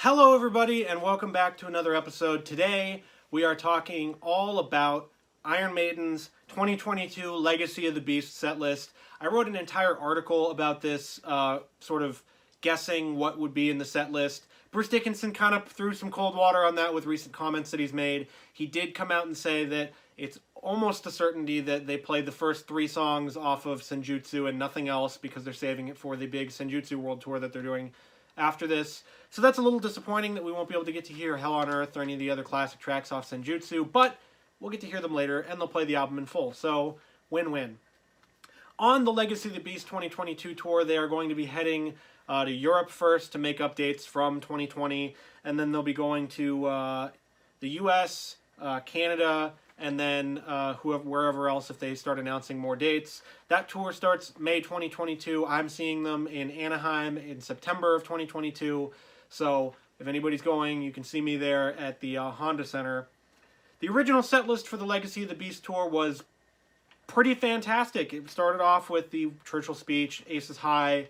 Hello everybody and welcome back to another episode. Today we are talking all about Iron Maiden's 2022 Legacy of the Beast set list. I wrote an entire article about this, sort of guessing what would be in the set list. Bruce Dickinson kind of threw some cold water on that with recent comments that he's made. He did come out and say that it's almost a certainty that they played the first 3 songs off of Senjutsu and nothing else because they're saving it for the big Senjutsu World Tour that they're doing after this. So that's a little disappointing that we won't be able to get to hear Hell on Earth or any of the other classic tracks off Senjutsu, but we'll get to hear them later, and they'll play the album in full. So, win-win. On the Legacy of the Beast 2022 tour, they are going to be heading to Europe first to make updates from 2020, and then they'll be going to the US, Canada, and then wherever else if they start announcing more dates. That tour starts May 2022. I'm seeing them in Anaheim in September of 2022. So if anybody's going, you can see me there at the Honda Center. The original set list for the Legacy of the Beast tour was pretty fantastic. It started off with the Churchill speech, Aces High,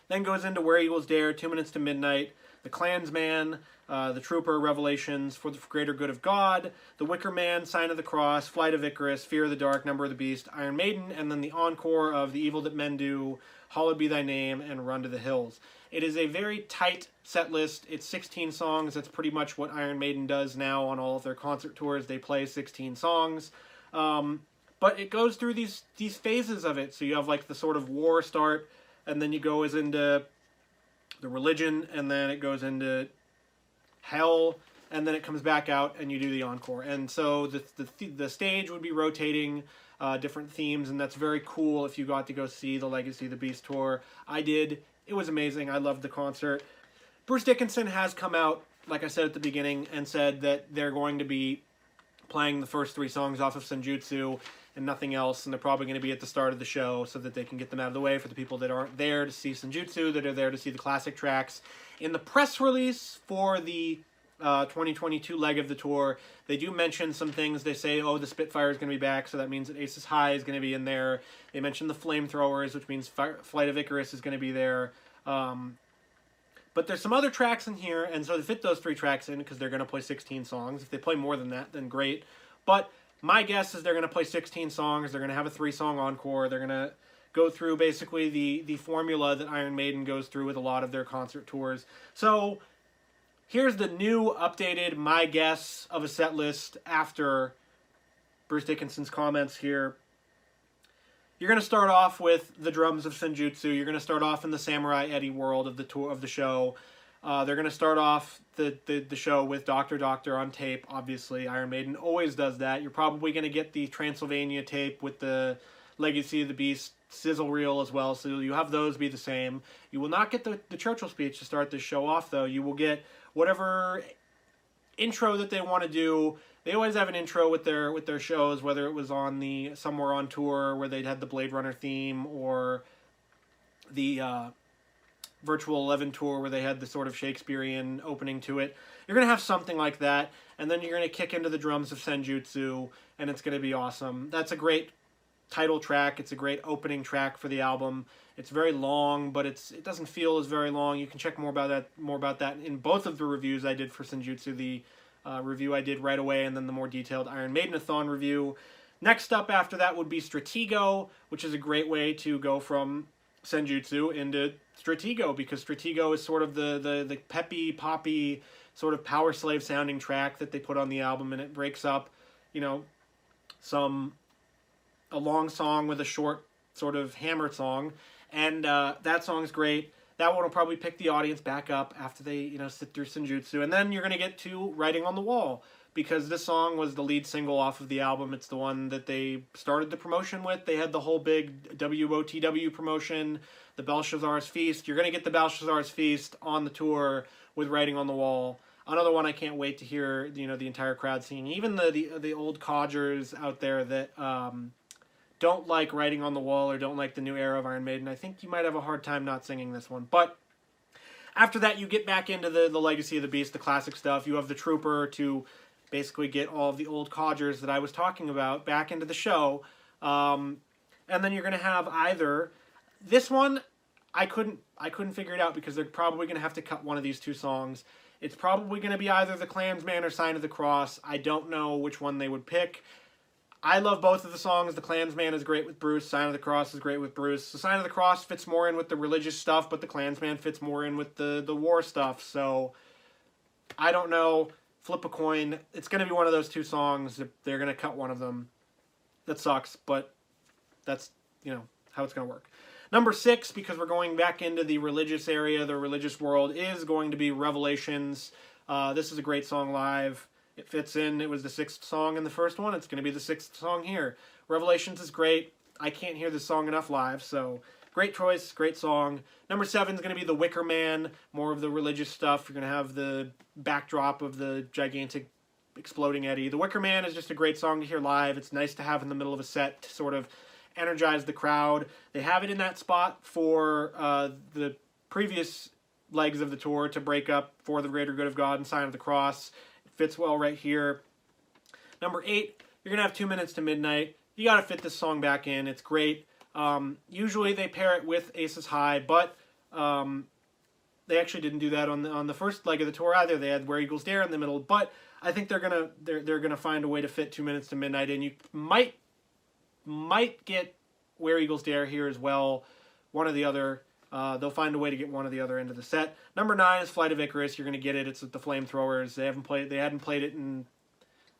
then goes into Where Eagles Dare, 2 Minutes to Midnight, The Clansman, The Trooper, Revelations, For the Greater Good of God, The Wicker Man, Sign of the Cross, Flight of Icarus, Fear of the Dark, Number of the Beast, Iron Maiden, and then the encore of The Evil That Men Do, Hallowed Be Thy Name, and Run to the Hills. It is a very tight set list. It's 16 songs. That's pretty much what Iron Maiden does now on all of their concert tours. They play 16 songs. But it goes through these phases of it. So you have like the sort of war start, and then you go into the religion, and then it goes into hell, and then it comes back out, and you do the encore. And so the stage would be rotating different themes, and that's very cool if you got to go see the Legacy of the Beast tour. I did. It was amazing. I loved the concert. Bruce Dickinson has come out, like I said at the beginning, and said that they're going to be playing the first 3 songs off of Senjutsu and nothing else, and they're probably going to be at the start of the show so that they can get them out of the way for the people that aren't there to see Senjutsu, that are there to see the classic tracks. In the press release for the 2022 leg of the tour, they do mention some things. They say, oh, the Spitfire is going to be back, so that means that Aces High is going to be in there. They mention the Flamethrowers, which means Flight of Icarus is going to be there. But there's some other tracks in here, and so they fit those 3 tracks in because they're going to play 16 songs. If they play more than that, then great. But my guess is they're going to play 16 songs. They're going to have a 3-song encore. They're going to go through basically the formula that Iron Maiden goes through with a lot of their concert tours. So here's the new, updated, my guess of a set list after Bruce Dickinson's comments here. You're going to start off with the drums of Senjutsu. You're going to start off in the Samurai Eddie world of the tour of the show. They're going to start off the show with Dr. Doctor on tape, obviously. Iron Maiden always does that. You're probably going to get the Transylvania tape with the Legacy of the Beast sizzle reel as well, so you have those be the same. You will not get the Churchill speech to start this show off, though. You will get whatever intro that they want to do. They always have an intro with their shows, whether it was on the Somewhere on Tour where they'd had the Blade Runner theme, or the Virtual 11 tour where they had the sort of Shakespearean opening to it. You're going to have something like that, and then you're going to kick into the drums of Senjutsu, and it's going to be awesome. That's a great title track. It's a great opening track for the album. It's very long, but it doesn't feel as very long. You can check more about that in both of the reviews I did for Senjutsu, the review I did right away, and then the more detailed Iron Maiden-a-thon review. Next up after that would be Stratego, which is a great way to go from Senjutsu into Stratego, because Stratego is sort of the peppy, poppy, sort of power slave sounding track that they put on the album, and it breaks up, a long song with a short sort of hammer song, and that song's great. That one will probably pick the audience back up after they, sit through Senjutsu. And then you're going to get to Writing on the Wall, because this song was the lead single off of the album. It's the one that they started the promotion with. They had the whole big WOTW promotion, the Belshazzar's Feast. You're going to get the Belshazzar's Feast on the tour with Writing on the Wall. Another one I can't wait to hear, the entire crowd singing. Even the old codgers out there that don't like Writing on the Wall or don't like the new era of Iron Maiden, I think you might have a hard time not singing this one. But after that, you get back into the Legacy of the Beast, the classic stuff. You have the Trooper to basically get all of the old codgers that I was talking about back into the show. And then you're going to have either... This one, I couldn't figure it out because they're probably going to have to cut one of these two songs. It's probably going to be either The Klansman or Sign of the Cross. I don't know which one they would pick. I love both of the songs. The Klansman is great with Bruce. Sign of the Cross is great with Bruce. The Sign of the Cross fits more in with the religious stuff, but the Klansman fits more in with the war stuff. So, I don't know. Flip a coin. It's going to be one of those two songs. They're going to cut one of them. That sucks, but that's, how it's going to work. Number 6, because we're going back into the religious area, the religious world, is going to be Revelations. This is a great song live. It fits in. It was the 6th song in the first one. It's going to be the 6th song here. Revelations is great. I can't hear this song enough live, so great choice, great song. Number 7 is going to be The Wicker Man, more of the religious stuff. You're going to have the backdrop of the gigantic exploding eddy. The Wicker Man is just a great song to hear live. It's nice to have in the middle of a set to sort of energize the crowd. They have it in that spot for the previous legs of the tour to break up For the Greater Good of God and Sign of the Cross. It fits well right here. Number 8, you're going to have 2 Minutes to Midnight. You got to fit this song back in. It's great. Usually they pair it with Aces High, but they actually didn't do that on the first leg of the tour either. They had Where Eagles Dare in the middle, but I think they're gonna find a way to fit 2 Minutes to Midnight in. You might get Where Eagles Dare here as well. One or the other. They'll find a way to get one or the other into the set. Number 9 is Flight of Icarus. You're gonna get it. It's with the Flamethrowers. They hadn't played it in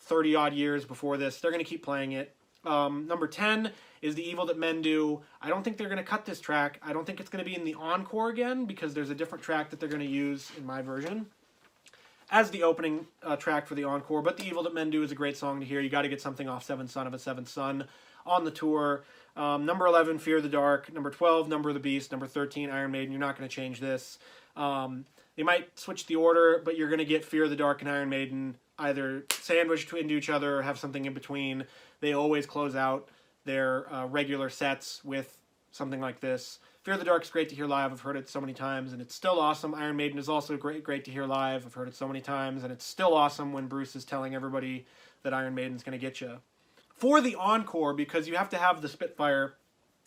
30 odd years before this. They're gonna keep playing it. Number 10 is The Evil That Men Do. I don't think they're going to cut this track. I don't think it's going to be in the encore again because there's a different track that they're going to use in my version as the opening track for the encore. But The Evil That Men Do is a great song to hear. You got to get something off Seventh Son of a Seventh Son on the tour. Number 11, Fear the Dark. Number 12, Number of the Beast. Number 13, Iron Maiden. You're not going to change this. They might switch the order, but you're going to get Fear the Dark and Iron Maiden either sandwiched into each other or have something in between. They always close out their regular sets with something like this. Fear the Dark is great to hear live. I've heard it so many times, and it's still awesome. Iron Maiden is also great to hear live. I've heard it so many times, and it's still awesome when Bruce is telling everybody that Iron Maiden's going to get you. For the encore, because you have to have the Spitfire,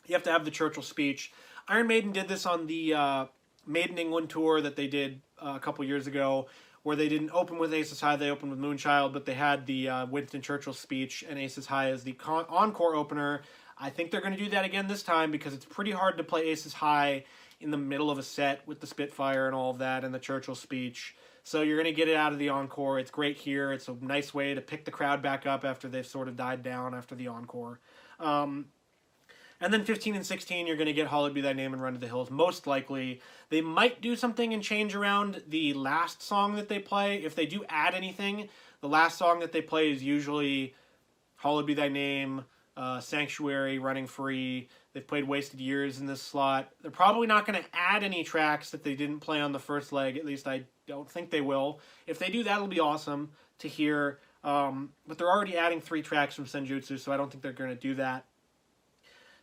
you have to have the Churchill speech. Iron Maiden did this on the Maiden England tour that they did a couple years ago, where they didn't open with Aces High, they opened with Moonchild, but they had the Winston Churchill speech and Aces High as the encore opener. I think they're going to do that again this time because it's pretty hard to play Aces High in the middle of a set with the Spitfire and all of that and the Churchill speech. So you're going to get it out of the encore. It's great here. It's a nice way to pick the crowd back up after they've sort of died down after the encore. And then 15 and 16, you're going to get Hallowed Be Thy Name and Run to the Hills, most likely. They might do something and change around the last song that they play. If they do add anything, the last song that they play is usually Hallowed Be Thy Name, Sanctuary, Running Free. They've played Wasted Years in this slot. They're probably not going to add any tracks that they didn't play on the first leg. At least I don't think they will. If they do, that'll be awesome to hear. But they're already adding 3 tracks from Senjutsu, so I don't think they're going to do that.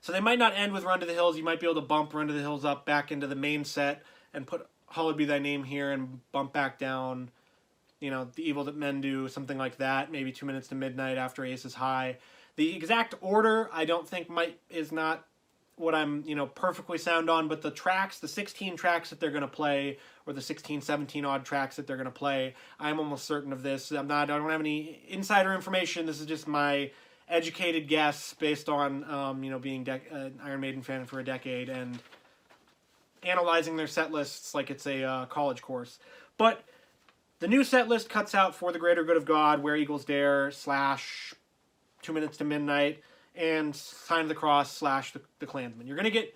So they might not end with Run to the Hills. You might be able to bump Run to the Hills up back into the main set and put Hallowed Be Thy Name here and bump back down, The Evil That Men Do, something like that. Maybe 2 Minutes to Midnight after Aces High. The exact order, I don't think is not what I'm, perfectly sound on, but the tracks, the 16 tracks that they're going to play, or the 16, 17 odd tracks that they're going to play, I'm almost certain of this. I don't have any insider information. This is just my educated guess based on, being an Iron Maiden fan for a decade and analyzing their set lists like it's a college course. But the new set list cuts out For the Greater Good of God, Where Eagles Dare, / 2 Minutes to Midnight, and Sign of the Cross / the Klansman. You're going to get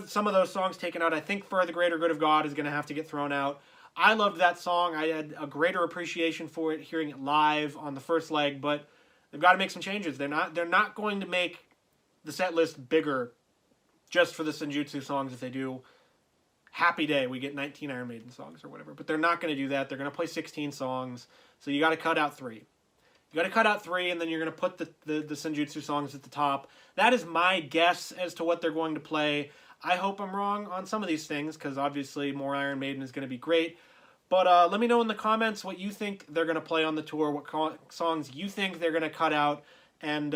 some of those songs taken out. I think For the Greater Good of God is going to have to get thrown out. I loved that song. I had a greater appreciation for it hearing it live on the first leg, but they've got to make some changes. They're not going to make the set list bigger just for the Senjutsu songs. If they do, happy day, we get 19 Iron Maiden songs or whatever. But they're not going to do that. They're going to play 16 songs. So you got to cut out 3. You got to cut out 3, and then you're going to put the Senjutsu songs at the top. That is my guess as to what they're going to play. I hope I'm wrong on some of these things, because obviously more Iron Maiden is going to be great. But let me know in the comments what you think they're going to play on the tour, what songs you think they're going to cut out, and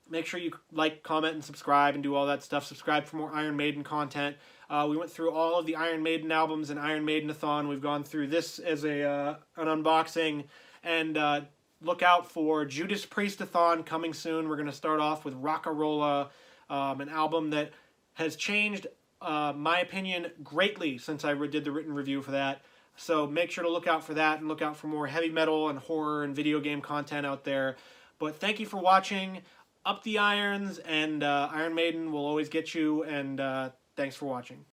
Make sure you like, comment, and subscribe, and do all that stuff. Subscribe for more Iron Maiden content. We went through all of the Iron Maiden albums and Iron Maiden-a-thon. We've gone through this as an unboxing. And look out for Judas Priest-a-thon coming soon. We're going to start off with Rockarola, an album that has changed my opinion greatly since I did the written review for that. So make sure to look out for that, and look out for more heavy metal and horror and video game content out there. But thank you for watching. Up the irons, and Iron Maiden will always get you, and thanks for watching.